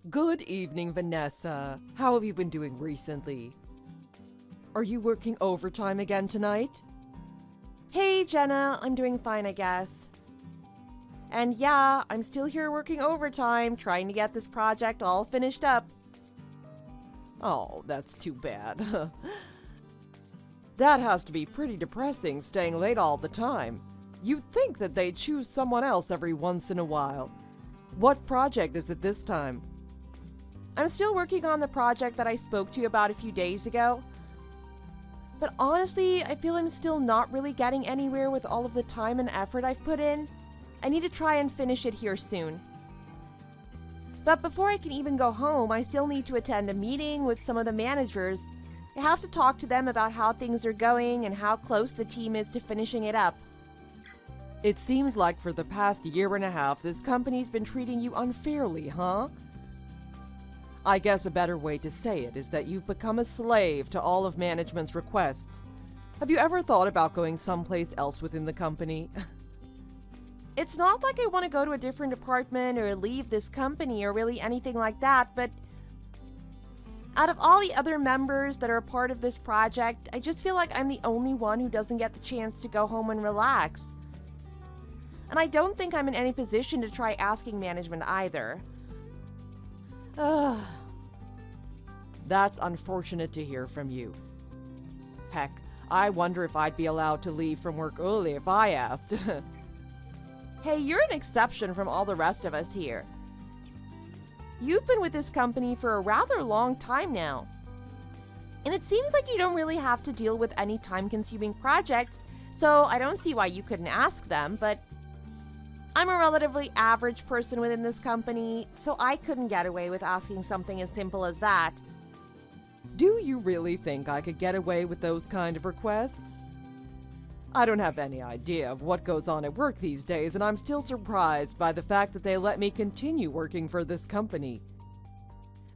Good evening, Vanessa. How have you been doing recently? Are you working overtime again tonight? Hey, Jenna, I'm doing fine, I guess. And yeah, I'm still here working overtime, trying to get this project all finished up. Oh, that's too bad. That has to be pretty depressing, staying late all the time. You'd think that they'd choose someone else every once in a while. What project is it this time? I'm still working on the project that I spoke to you about a few days ago. But honestly, I feel I'm still not really getting anywhere with all of the time and effort I've put in. I need to try and finish it here soon. But before I can even go home, I still need to attend a meeting with some of the managers. I have to talk to them about how things are going and how close the team is to finishing it up. It seems like for the past year and a half, this company's been treating you unfairly, huh? I guess a better way to say it is that you've become a slave to all of management's requests. Have you ever thought about going someplace else within the company? It's not like I want to go to a different department or leave this company or really anything like that, but out of all the other members that are a part of this project, I just feel like I'm the only one who doesn't get the chance to go home and relax. And I don't think I'm in any position to try asking management either. Ugh. That's unfortunate to hear from you. Heck, I wonder if I'd be allowed to leave from work early if I asked. Hey, you're an exception from all the rest of us here. You've been with this company for a rather long time now. And it seems like you don't really have to deal with any time-consuming projects, so I don't see why you couldn't ask them, but I'm a relatively average person within this company, so I couldn't get away with asking something as simple as that. Do you really think I could get away with those kind of requests? I don't have any idea of what goes on at work these days, and I'm still surprised by the fact that they let me continue working for this company.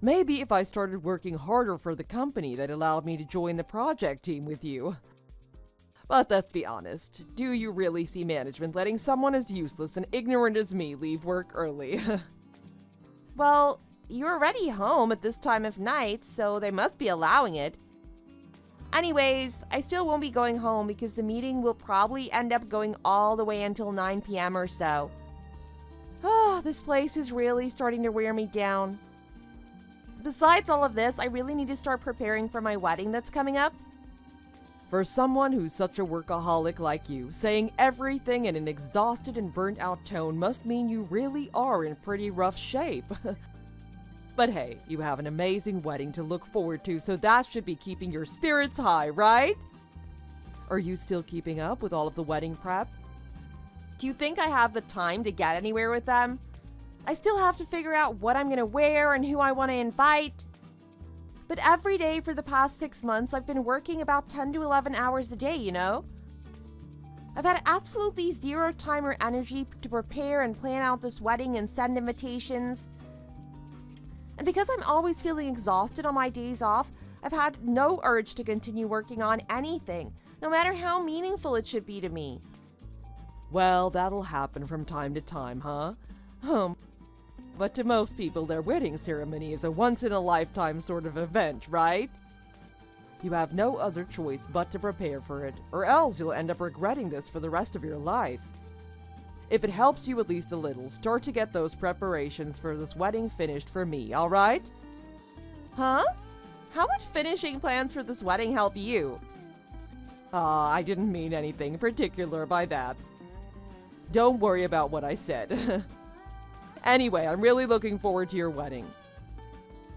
Maybe if I started working harder for the company, they'd allow me to join the project team with you. But let's be honest, do you really see management letting someone as useless and ignorant as me leave work early? Well, you're already home at this time of night, so they must be allowing it. Anyways, I still won't be going home because the meeting will probably end up going all the way until 9 p.m. or so. This place is really starting to wear me down. Besides all of this, I really need to start preparing for my wedding that's coming up. For someone who's such a workaholic like you, saying everything in an exhausted and burnt out tone must mean you really are in pretty rough shape. But hey, you have an amazing wedding to look forward to, so that should be keeping your spirits high, right? Are you still keeping up with all of the wedding prep? Do you think I have the time to get anywhere with them? I still have to figure out what I'm gonna wear and who I want to invite. But every day for the past 6 months, I've been working about 10 to 11 hours a day, you know? I've had absolutely zero time or energy to prepare and plan out this wedding and send invitations. And because I'm always feeling exhausted on my days off, I've had no urge to continue working on anything, no matter how meaningful it should be to me. Well, that'll happen from time to time, huh? But to most people, their wedding ceremony is a once-in-a-lifetime sort of event, right? You have no other choice but to prepare for it, or else you'll end up regretting this for the rest of your life. If it helps you at least a little, start to get those preparations for this wedding finished for me, all right? Huh? How would finishing plans for this wedding help you? I didn't mean anything particular by that. Don't worry about what I said. Anyway, I'm really looking forward to your wedding.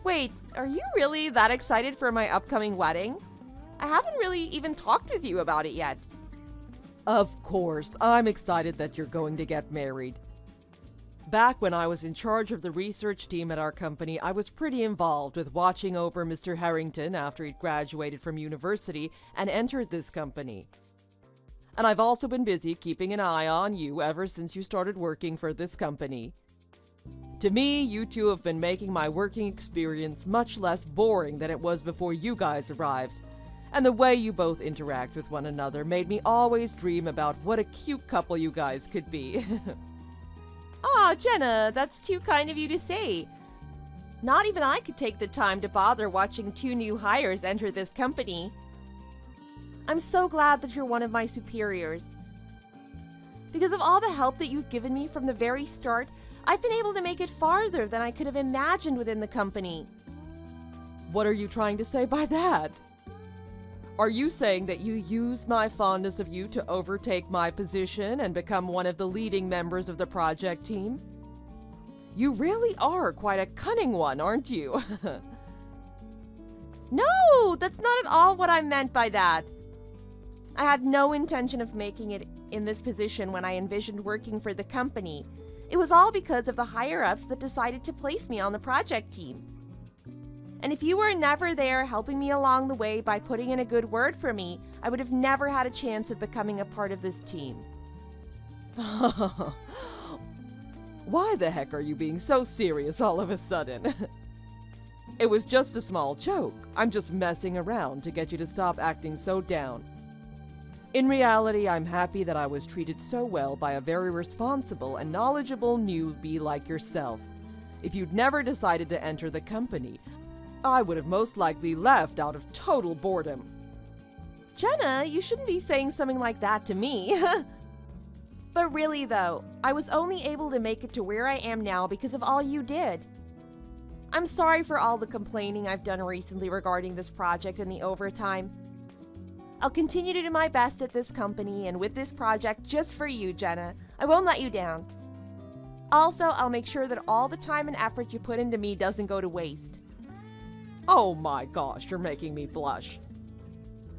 Wait, are you really that excited for my upcoming wedding? I haven't really even talked with you about it yet. Of course, I'm excited that you're going to get married. Back when I was in charge of the research team at our company, I was pretty involved with watching over Mr. Harrington after he'd graduated from university and entered this company. And I've also been busy keeping an eye on you ever since you started working for this company. To me, you two have been making my working experience much less boring than it was before you guys arrived. And the way you both interact with one another made me always dream about what a cute couple you guys could be. Aw, Jenna, that's too kind of you to say. Not even I could take the time to bother watching 2 new hires enter this company. I'm so glad that you're one of my superiors. Because of all the help that you've given me from the very start, I've been able to make it farther than I could have imagined within the company. What are you trying to say by that? Are you saying that you use my fondness of you to overtake my position and become one of the leading members of the project team? You really are quite a cunning one, aren't you? No, that's not at all what I meant by that. I had no intention of making it in this position when I envisioned working for the company. It was all because of the higher-ups that decided to place me on the project team. And if you were never there helping me along the way by putting in a good word for me, I would have never had a chance of becoming a part of this team. Why the heck are you being so serious all of a sudden? It was just a small joke. I'm just messing around to get you to stop acting so down. In reality, I'm happy that I was treated so well by a very responsible and knowledgeable newbie like yourself. If you'd never decided to enter the company, I would have most likely left out of total boredom. Jenna, you shouldn't be saying something like that to me. But really though, I was only able to make it to where I am now because of all you did. I'm sorry for all the complaining I've done recently regarding this project and the overtime. I'll continue to do my best at this company and with this project just for you, Jenna. I won't let you down. Also, I'll make sure that all the time and effort you put into me doesn't go to waste. Oh my gosh, you're making me blush.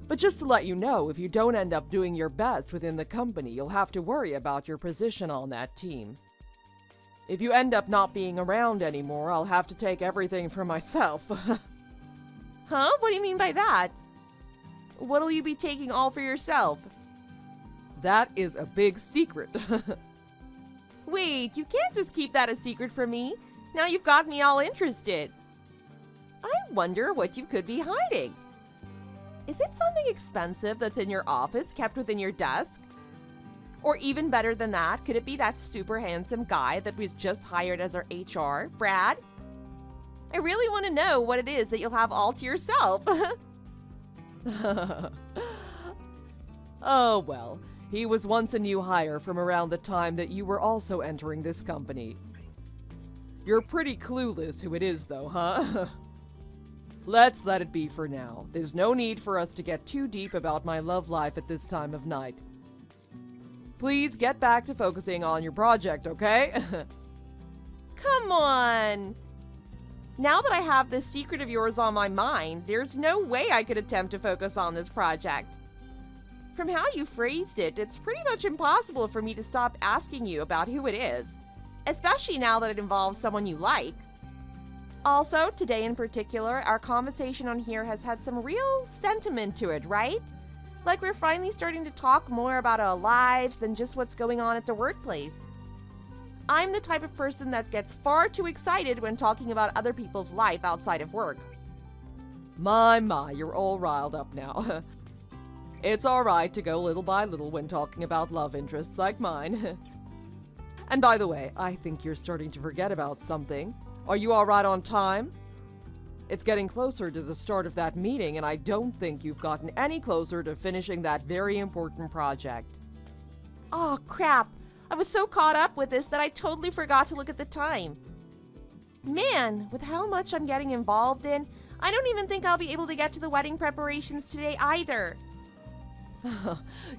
But just to let you know, if you don't end up doing your best within the company, you'll have to worry about your position on that team. If you end up not being around anymore, I'll have to take everything for myself. Huh? What do you mean by that? What'll you be taking all for yourself? That is a big secret. Wait, you can't just keep that a secret from me. Now you've got me all interested. I wonder what you could be hiding. Is it something expensive that's in your office kept within your desk? Or even better than that, could it be that super handsome guy that was just hired as our HR, Brad? I really want to know what it is that you'll have all to yourself. Oh well, he was once a new hire from around the time that you were also entering this company. You're pretty clueless who it is though, huh? Let's let it be for now. There's no need for us to get too deep about my love life at this time of night. Please get back to focusing on your project, okay? Come on! Now that I have this secret of yours on my mind, there's no way I could attempt to focus on this project. From how you phrased it, it's pretty much impossible for me to stop asking you about who it is, especially now that it involves someone you like. Also, today in particular, our conversation on here has had some real sentiment to it, right? Like we're finally starting to talk more about our lives than just what's going on at the workplace. I'm the type of person that gets far too excited when talking about other people's life outside of work. My, you're all riled up now. It's alright to go little by little when talking about love interests like mine. And by the way, I think you're starting to forget about something. Are you alright on time? It's getting closer to the start of that meeting, and I don't think you've gotten any closer to finishing that very important project. Oh, crap. I was so caught up with this that I totally forgot to look at the time. Man, with how much I'm getting involved in, I don't even think I'll be able to get to the wedding preparations today either.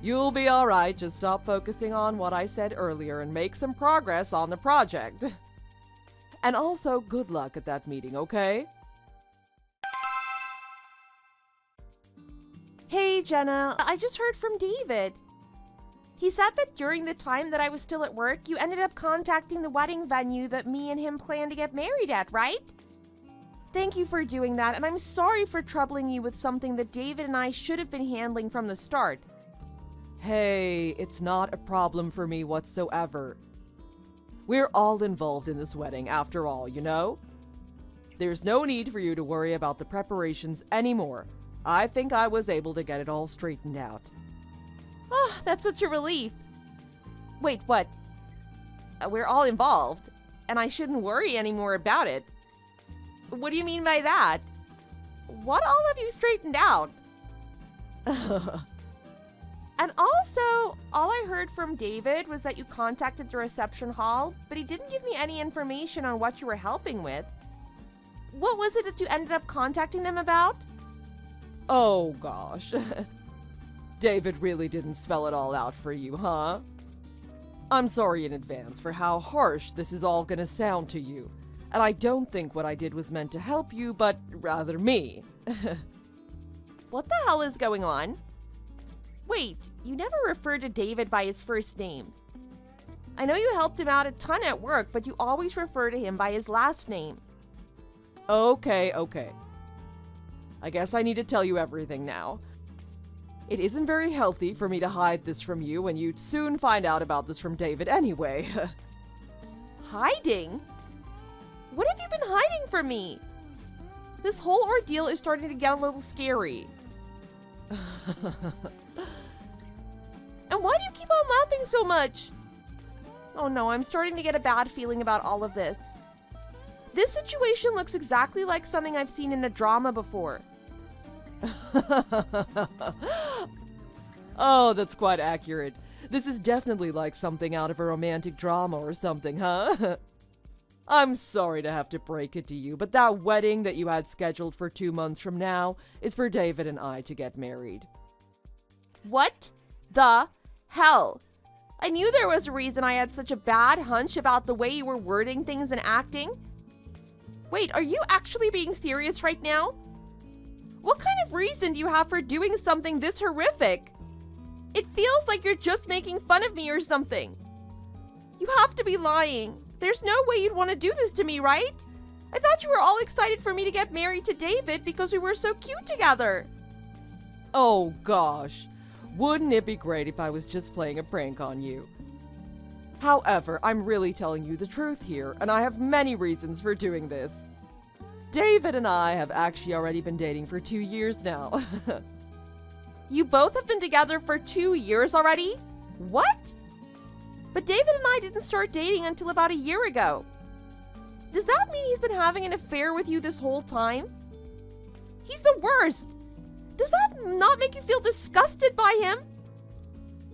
You'll be alright, just stop focusing on what I said earlier and make some progress on the project. And also, good luck at that meeting, okay? Hey, Jenna, I just heard from David. He said that during the time that I was still at work, you ended up contacting the wedding venue that me and him planned to get married at, right? Thank you for doing that, and I'm sorry for troubling you with something that David and I should have been handling from the start. Hey, it's not a problem for me whatsoever. We're all involved in this wedding after all, you know? There's no need for you to worry about the preparations anymore. I think I was able to get it all straightened out. Oh, that's such a relief. Wait, what? We're all involved, and I shouldn't worry anymore about it. What do you mean by that? What all have you straightened out? And also, all I heard from David was that you contacted the reception hall, but he didn't give me any information on what you were helping with. What was it that you ended up contacting them about? Oh gosh. David really didn't spell it all out for you, huh? I'm sorry in advance for how harsh this is all gonna sound to you. And I don't think what I did was meant to help you, but rather me. What the hell is going on? Wait, you never referred to David by his first name. I know you helped him out a ton at work, but you always refer to him by his last name. Okay. I guess I need to tell you everything now. It isn't very healthy for me to hide this from you, and you'd soon find out about this from David anyway. Hiding? What have you been hiding from me? This whole ordeal is starting to get a little scary. And why do you keep on laughing so much? Oh no, I'm starting to get a bad feeling about all of this. This situation looks exactly like something I've seen in a drama before. Oh, that's quite accurate. This is definitely like something out of a romantic drama or something, huh? I'm sorry to have to break it to you, but that wedding that you had scheduled for 2 months from now is for David and I to get married. What the hell? I knew there was a reason I had such a bad hunch about the way you were wording things and acting. Wait, are you actually being serious right now? What kind of reason do you have for doing something this horrific? It feels like you're just making fun of me or something. You have to be lying. There's no way you'd want to do this to me, right? I thought you were all excited for me to get married to David because we were so cute together. Oh gosh, wouldn't it be great if I was just playing a prank on you? However, I'm really telling you the truth here, and I have many reasons for doing this. David and I have actually already been dating for 2 years now. You both have been together for 2 years already? What? But David and I didn't start dating until about a year ago. Does that mean he's been having an affair with you this whole time? He's the worst. Does that not make you feel disgusted by him?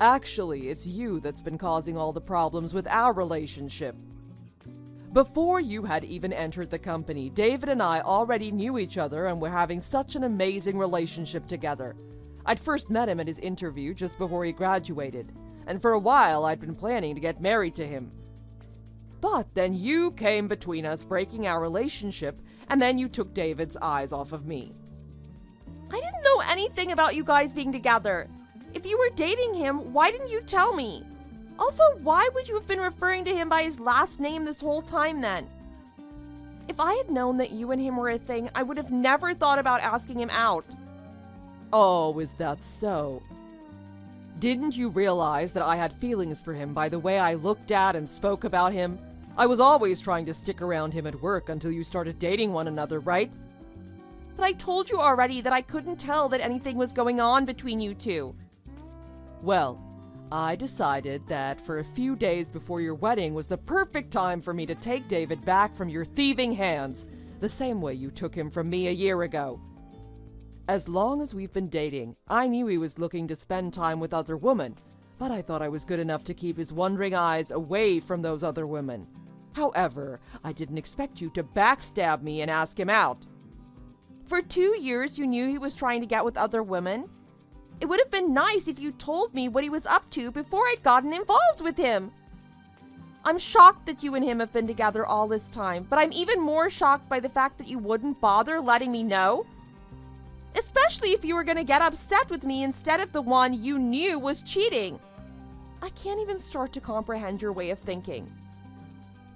Actually, it's you that's been causing all the problems with our relationship. Before you had even entered the company, David and I already knew each other and were having such an amazing relationship together. I'd first met him at his interview just before he graduated, and for a while I'd been planning to get married to him. But then you came between us, breaking our relationship, and then you took David's eyes off of me. I didn't know anything about you guys being together. If you were dating him, why didn't you tell me? Also, why would you have been referring to him by his last name this whole time then? If I had known that you and him were a thing, I would have never thought about asking him out. Oh, is that so? Didn't you realize that I had feelings for him by the way I looked at and spoke about him? I was always trying to stick around him at work until you started dating one another, right? But I told you already that I couldn't tell that anything was going on between you two. Well, I decided that for a few days before your wedding was the perfect time for me to take David back from your thieving hands, the same way you took him from me a year ago. As long as we've been dating, I knew he was looking to spend time with other women, but I thought I was good enough to keep his wandering eyes away from those other women. However, I didn't expect you to backstab me and ask him out. For 2 years, you knew he was trying to get with other women? It would have been nice if you told me what he was up to before I'd gotten involved with him. I'm shocked that you and him have been together all this time, but I'm even more shocked by the fact that you wouldn't bother letting me know. Especially if you were going to get upset with me instead of the one you knew was cheating. I can't even start to comprehend your way of thinking.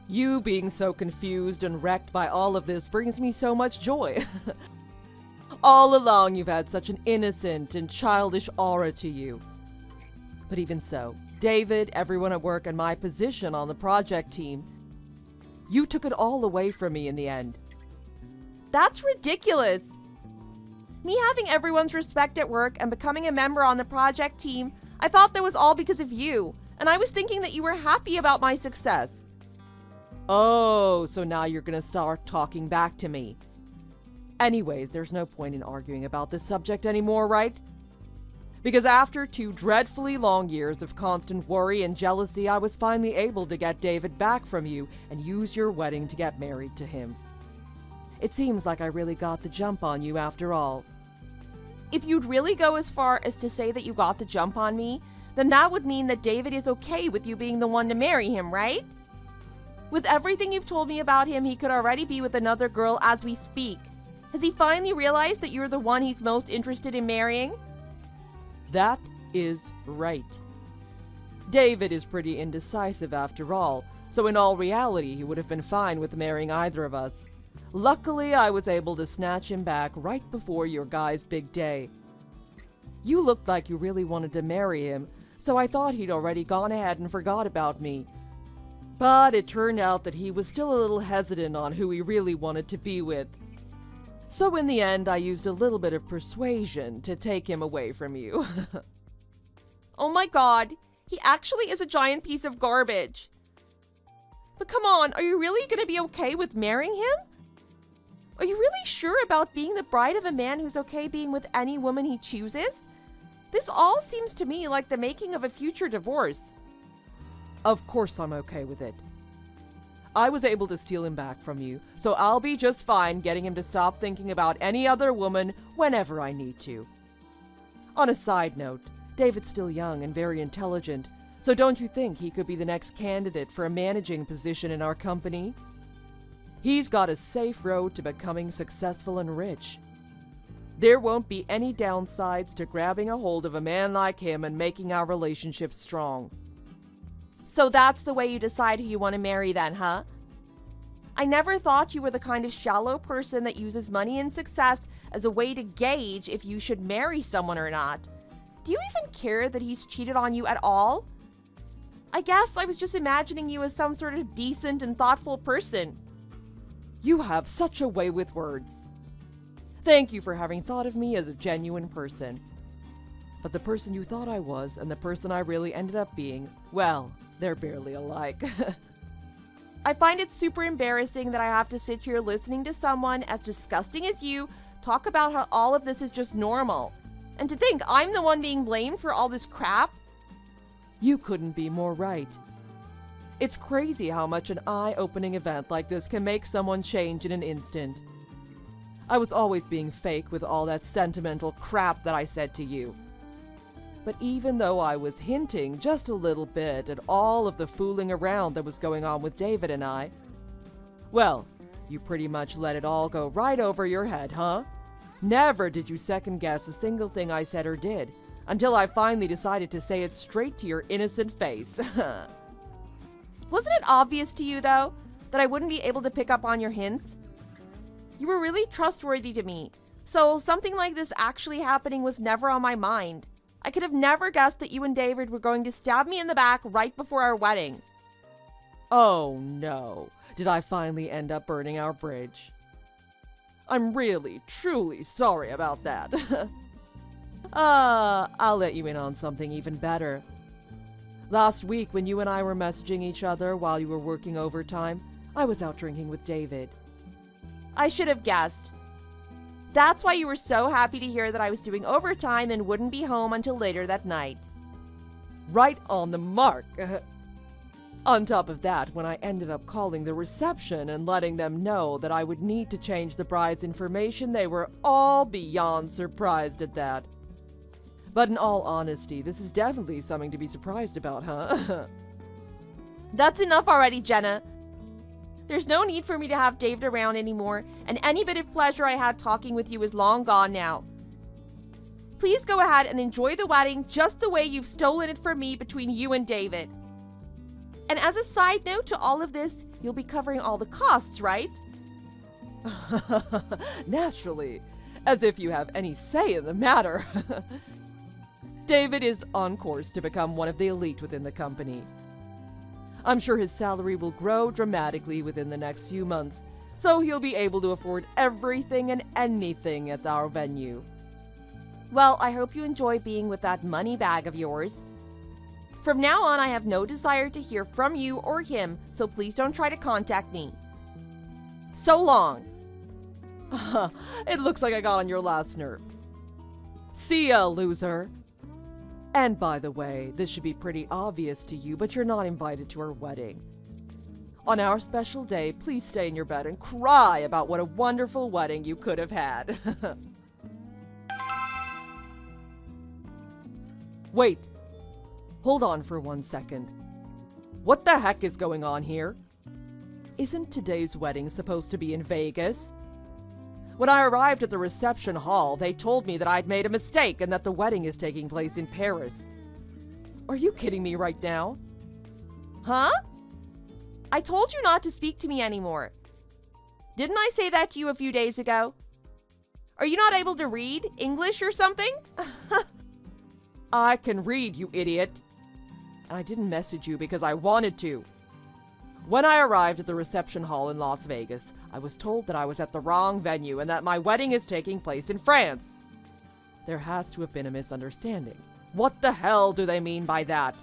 You being so confused and wrecked by all of this brings me so much joy. All along, you've had such an innocent and childish aura to you. But even so, David, everyone at work, and my position on the project team, you took it all away from me in the end. That's ridiculous. Me having everyone's respect at work and becoming a member on the project team, I thought that was all because of you, and I was thinking that you were happy about my success. Oh, so now you're gonna start talking back to me. Anyways, there's no point in arguing about this subject anymore, right? Because after 2 dreadfully long years of constant worry and jealousy, I was finally able to get David back from you and use your wedding to get married to him. It seems like I really got the jump on you after all. If you'd really go as far as to say that you got the jump on me, then that would mean that David is okay with you being the one to marry him, right? With everything you've told me about him, he could already be with another girl as we speak. Has he finally realized that you're the one he's most interested in marrying? That is right. David is pretty indecisive after all, so in all reality, he would have been fine with marrying either of us. Luckily, I was able to snatch him back right before your guy's big day. You looked like you really wanted to marry him, so I thought he'd already gone ahead and forgot about me. But it turned out that he was still a little hesitant on who he really wanted to be with. So in the end, I used a little bit of persuasion to take him away from you. Oh my god, he actually is a giant piece of garbage. But come on, are you really going to be okay with marrying him? Are you really sure about being the bride of a man who's okay being with any woman he chooses? This all seems to me like the making of a future divorce. Of course I'm okay with it. I was able to steal him back from you, so I'll be just fine getting him to stop thinking about any other woman whenever I need to. On a side note, David's still young and very intelligent, so don't you think he could be the next candidate for a managing position in our company? He's got a safe road to becoming successful and rich. There won't be any downsides to grabbing a hold of a man like him and making our relationship strong. So that's the way you decide who you want to marry then, huh? I never thought you were the kind of shallow person that uses money and success as a way to gauge if you should marry someone or not. Do you even care that he's cheated on you at all? I guess I was just imagining you as some sort of decent and thoughtful person. You have such a way with words. Thank you for having thought of me as a genuine person. But the person you thought I was and the person I really ended up being, well, they're barely alike. I find it super embarrassing that I have to sit here listening to someone as disgusting as you talk about how all of this is just normal. And to think I'm the one being blamed for all this crap? You couldn't be more right. It's crazy how much an eye-opening event like this can make someone change in an instant. I was always being fake with all that sentimental crap that I said to you. But even though I was hinting just a little bit at all of the fooling around that was going on with David and I, well, you pretty much let it all go right over your head, huh? Never did you second guess a single thing I said or did, until I finally decided to say it straight to your innocent face. Wasn't it obvious to you, though, that I wouldn't be able to pick up on your hints? You were really trustworthy to me, so something like this actually happening was never on my mind. I could have never guessed that you and David were going to stab me in the back right before our wedding. Oh no, did I finally end up burning our bridge? I'm really, truly sorry about that. I'll let you in on something even better. Last week, when you and I were messaging each other while you were working overtime, I was out drinking with David. I should have guessed. That's why you were so happy to hear that I was doing overtime and wouldn't be home until later that night. Right on the mark. On top of that, when I ended up calling the reception and letting them know that I would need to change the bride's information, they were all beyond surprised at that. But in all honesty, this is definitely something to be surprised about, huh? That's enough already, Jenna. There's no need for me to have David around anymore, and any bit of pleasure I had talking with you is long gone now. Please go ahead and enjoy the wedding just the way you've stolen it from me between you and David. And as a side note to all of this, you'll be covering all the costs, right? Naturally, as if you have any say in the matter. David is on course to become one of the elite within the company. I'm sure his salary will grow dramatically within the next few months, so he'll be able to afford everything and anything at our venue. Well, I hope you enjoy being with that money bag of yours. From now on, I have no desire to hear from you or him, so please don't try to contact me. So long. It looks like I got on your last nerve. See ya, loser. And by the way, this should be pretty obvious to you, but you're not invited to our wedding. On our special day, please stay in your bed and cry about what a wonderful wedding you could have had. Wait. Hold on for 1 second. What the heck is going on here? Isn't today's wedding supposed to be in Vegas? When I arrived at the reception hall, they told me that I'd made a mistake and that the wedding is taking place in Paris. Are you kidding me right now? Huh? I told you not to speak to me anymore. Didn't I say that to you a few days ago? Are you not able to read English or something? I can read, you idiot. And I didn't message you because I wanted to. When I arrived at the reception hall in Las Vegas, I was told that I was at the wrong venue and that my wedding is taking place in France. There has to have been a misunderstanding. What the hell do they mean by that?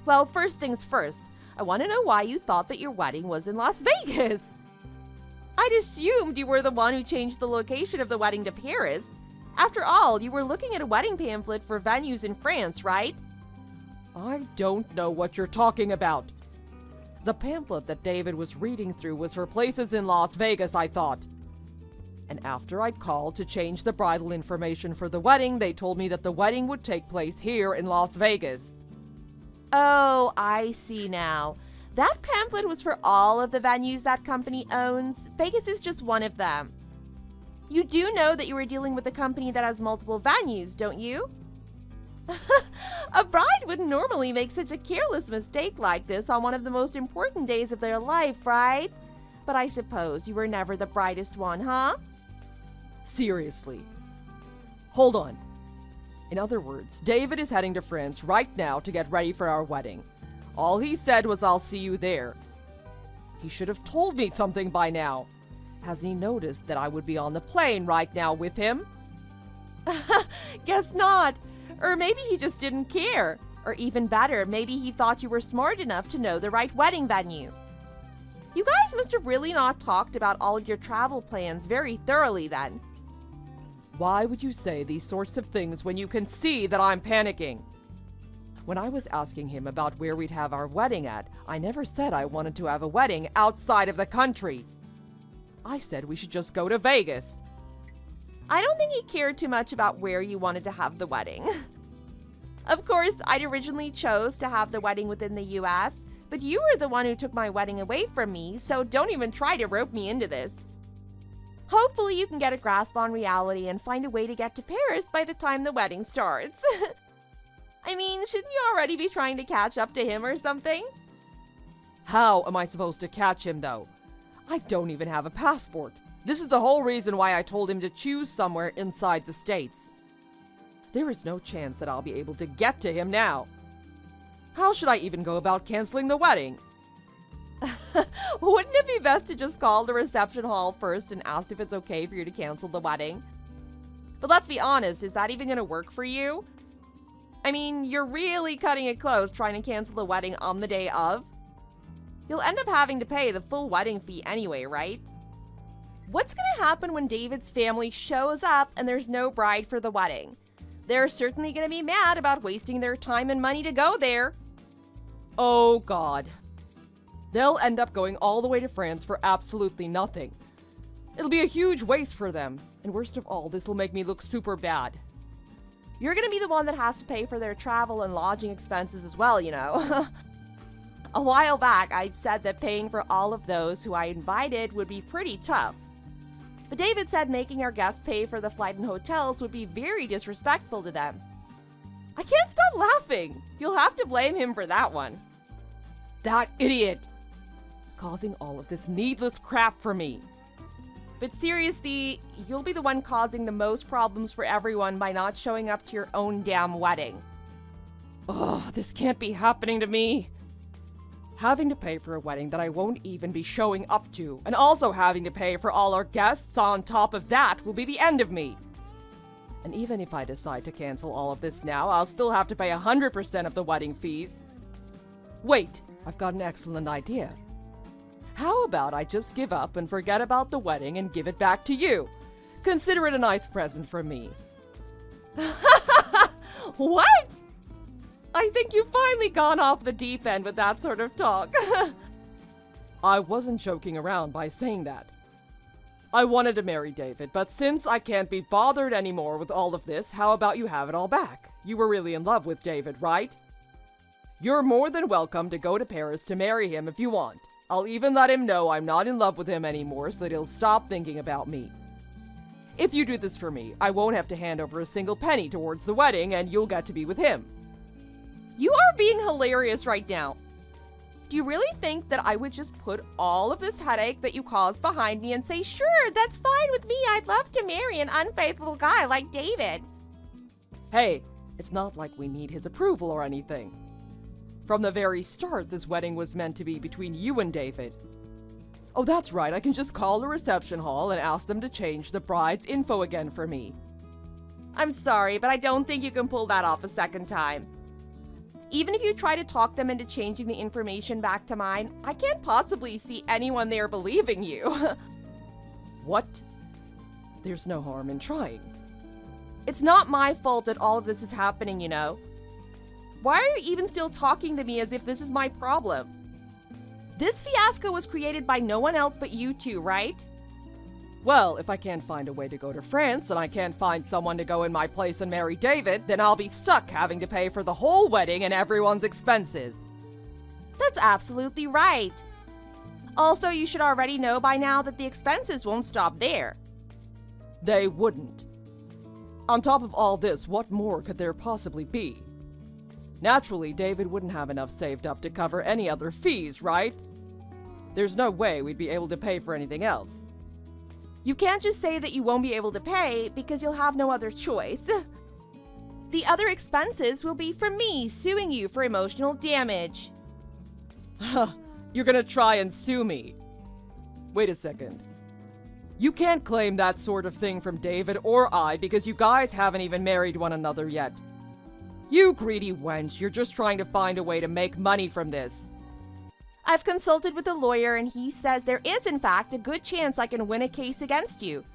Well, first things first, I want to know why you thought that your wedding was in Las Vegas. I'd assumed you were the one who changed the location of the wedding to Paris. After all, you were looking at a wedding pamphlet for venues in France, right? I don't know what you're talking about. The pamphlet that David was reading through was for places in Las Vegas, I thought. And after I'd called to change the bridal information for the wedding, they told me that the wedding would take place here in Las Vegas. Oh, I see now. That pamphlet was for all of the venues that company owns. Vegas is just one of them. You do know that you were dealing with a company that has multiple venues, don't you? A bride wouldn't normally make such a careless mistake like this on one of the most important days of their life, right? But I suppose you were never the brightest one, huh? Seriously. Hold on. In other words, David is heading to France right now to get ready for our wedding. All he said was, "I'll see you there." He should have told me something by now. Hasn't he noticed that I would be on the plane right now with him? Guess not. Or maybe he just didn't care. Or even better, maybe he thought you were smart enough to know the right wedding venue. You guys must have really not talked about all of your travel plans very thoroughly then. Why would you say these sorts of things when you can see that I'm panicking? When I was asking him about where we'd have our wedding at, I never said I wanted to have a wedding outside of the country. I said we should just go to Vegas. I don't think he cared too much about where you wanted to have the wedding. Of course, I'd originally chose to have the wedding within the US, but you were the one who took my wedding away from me, so don't even try to rope me into this. Hopefully you can get a grasp on reality and find a way to get to Paris by the time the wedding starts. I mean, shouldn't you already be trying to catch up to him or something? How am I supposed to catch him, though? I don't even have a passport. This is the whole reason why I told him to choose somewhere inside the States. There is no chance that I'll be able to get to him now. How should I even go about canceling the wedding? Wouldn't it be best to just call the reception hall first and ask if it's okay for you to cancel the wedding? But let's be honest, is that even going to work for you? I mean, you're really cutting it close trying to cancel the wedding on the day of. You'll end up having to pay the full wedding fee anyway, right? What's going to happen when David's family shows up and there's no bride for the wedding? They're certainly going to be mad about wasting their time and money to go there. Oh, God. They'll end up going all the way to France for absolutely nothing. It'll be a huge waste for them. And worst of all, this will make me look super bad. You're going to be the one that has to pay for their travel and lodging expenses as well, you know. A while back, I'd said that paying for all of those who I invited would be pretty tough. But David said making our guests pay for the flight and hotels would be very disrespectful to them. I can't stop laughing. You'll have to blame him for that one. That idiot! Causing all of this needless crap for me. But seriously, you'll be the one causing the most problems for everyone by not showing up to your own damn wedding. Ugh, this can't be happening to me. Having to pay for a wedding that I won't even be showing up to, and also having to pay for all our guests on top of that will be the end of me. And even if I decide to cancel all of this now, I'll still have to pay 100% of the wedding fees. Wait, I've got an excellent idea. How about I just give up and forget about the wedding and give it back to you? Consider it a nice present from me. What? I think you've finally gone off the deep end with that sort of talk. I wasn't joking around by saying that. I wanted to marry David, but since I can't be bothered anymore with all of this, how about you have it all back? You were really in love with David, right? You're more than welcome to go to Paris to marry him if you want. I'll even let him know I'm not in love with him anymore so that he'll stop thinking about me. If you do this for me, I won't have to hand over a single penny towards the wedding and you'll get to be with him. You are being hilarious right now. Do you really think that I would just put all of this headache that you caused behind me and say, sure, that's fine with me. I'd love to marry an unfaithful guy like David. Hey, it's not like we need his approval or anything. From the very start, this wedding was meant to be between you and David. Oh, that's right, I can just call the reception hall and ask them to change the bride's info again for me. I'm sorry, but I don't think you can pull that off a second time. Even if you try to talk them into changing the information back to mine, I can't possibly see anyone there believing you. What? There's no harm in trying. It's not my fault that all of this is happening, you know. Why are you even still talking to me as if this is my problem? This fiasco was created by no one else but you two, right? Well, if I can't find a way to go to France and I can't find someone to go in my place and marry David, then I'll be stuck having to pay for the whole wedding and everyone's expenses. That's absolutely right. Also, you should already know by now that the expenses won't stop there. They wouldn't. On top of all this, what more could there possibly be? Naturally, David wouldn't have enough saved up to cover any other fees, right? There's no way we'd be able to pay for anything else. You can't just say that you won't be able to pay because you'll have no other choice. The other expenses will be from me suing you for emotional damage. You're gonna try and sue me. Wait a second. You can't claim that sort of thing from David or I because you guys haven't even married one another yet. You greedy wench, you're just trying to find a way to make money from this. I've consulted with a lawyer and he says there is in fact a good chance I can win a case against you.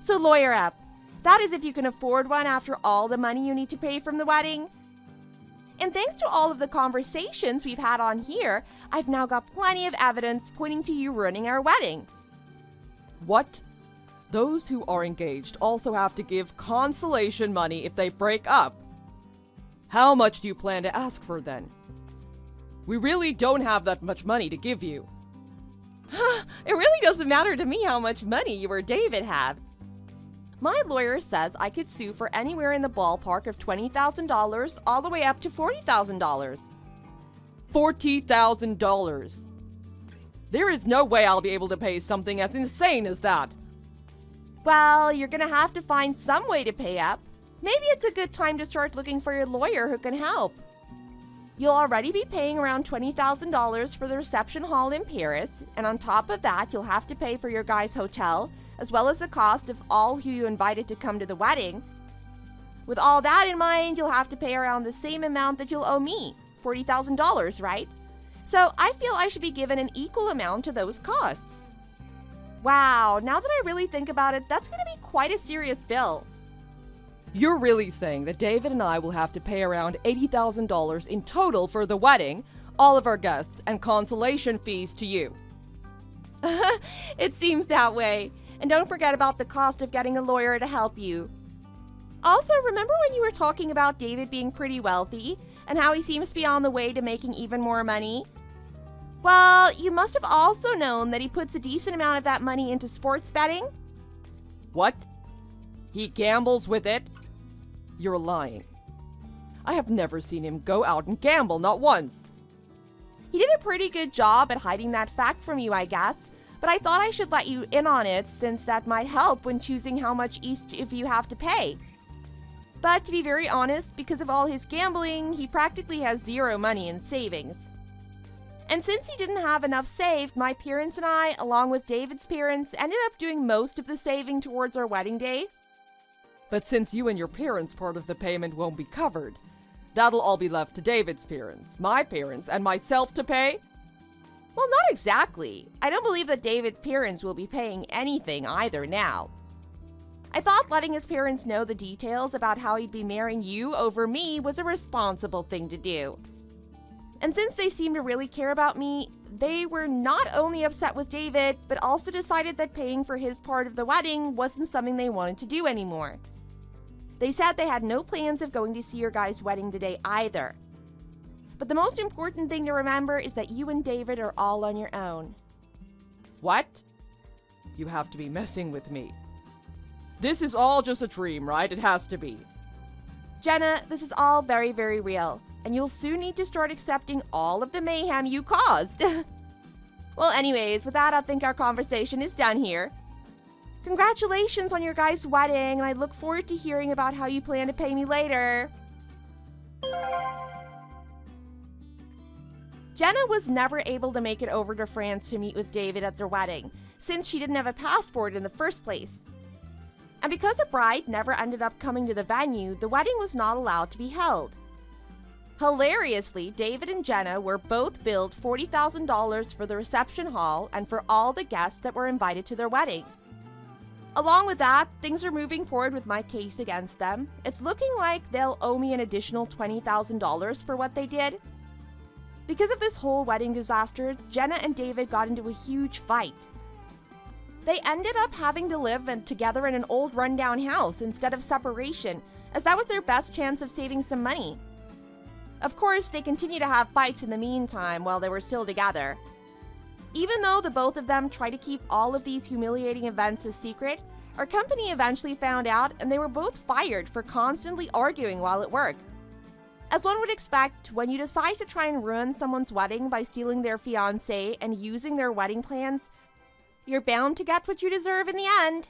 So lawyer up, that is if you can afford one after all the money you need to pay from the wedding. And thanks to all of the conversations we've had on here, I've now got plenty of evidence pointing to you ruining our wedding. What? Those who are engaged also have to give consolation money if they break up. How much do you plan to ask for then? We really don't have that much money to give you. It really doesn't matter to me how much money you or David have. My lawyer says I could sue for anywhere in the ballpark of $20,000 all the way up to $40,000. $40,000. There is no way I'll be able to pay something as insane as that. Well, you're gonna have to find some way to pay up. Maybe it's a good time to start looking for your lawyer who can help. You'll already be paying around $20,000 for the reception hall in Paris, and on top of that, you'll have to pay for your guy's hotel, as well as the cost of all who you invited to come to the wedding. With all that in mind, you'll have to pay around the same amount that you'll owe me, $40,000, right? So I feel I should be given an equal amount to those costs. Wow, now that I really think about it, that's gonna be quite a serious bill. You're really saying that David and I will have to pay around $80,000 in total for the wedding, all of our guests, and consolation fees to you. It seems that way. And don't forget about the cost of getting a lawyer to help you. Also, remember when you were talking about David being pretty wealthy and how he seems to be on the way to making even more money? Well, you must have also known that he puts a decent amount of that money into sports betting. What? He gambles with it? You're lying. I have never seen him go out and gamble, not once. He did a pretty good job at hiding that fact from you, I guess, but I thought I should let you in on it since that might help when choosing how much each of you have to pay. But to be very honest, because of all his gambling, he practically has zero money in savings. And since he didn't have enough saved, my parents and I, along with David's parents, ended up doing most of the saving towards our wedding day. But since you and your parents' part of the payment won't be covered, that'll all be left to David's parents, my parents, and myself to pay? Well, not exactly. I don't believe that David's parents will be paying anything either now. I thought letting his parents know the details about how he'd be marrying you over me was a responsible thing to do. And since they seem to really care about me, they were not only upset with David, but also decided that paying for his part of the wedding wasn't something they wanted to do anymore. They said they had no plans of going to see your guys' wedding today either. But the most important thing to remember is that you and David are all on your own. What? You have to be messing with me. This is all just a dream, right? It has to be. Jenna, this is all very, very real, and you'll soon need to start accepting all of the mayhem you caused. Well, anyways, with that, I think our conversation is done here. Congratulations on your guys' wedding, and I look forward to hearing about how you plan to pay me later. Jenna was never able to make it over to France to meet with David at their wedding, since she didn't have a passport in the first place. And because the bride never ended up coming to the venue, the wedding was not allowed to be held. Hilariously, David and Jenna were both billed $40,000 for the reception hall and for all the guests that were invited to their wedding. Along with that, things are moving forward with my case against them. It's looking like they'll owe me an additional $20,000 for what they did. Because of this whole wedding disaster, Jenna and David got into a huge fight. They ended up having to live together in an old rundown house instead of separation, as that was their best chance of saving some money. Of course, they continued to have fights in the meantime while they were still together. Even though the both of them tried to keep all of these humiliating events a secret, our company eventually found out and they were both fired for constantly arguing while at work. As one would expect, when you decide to try and ruin someone's wedding by stealing their fiancé and using their wedding plans, you're bound to get what you deserve in the end.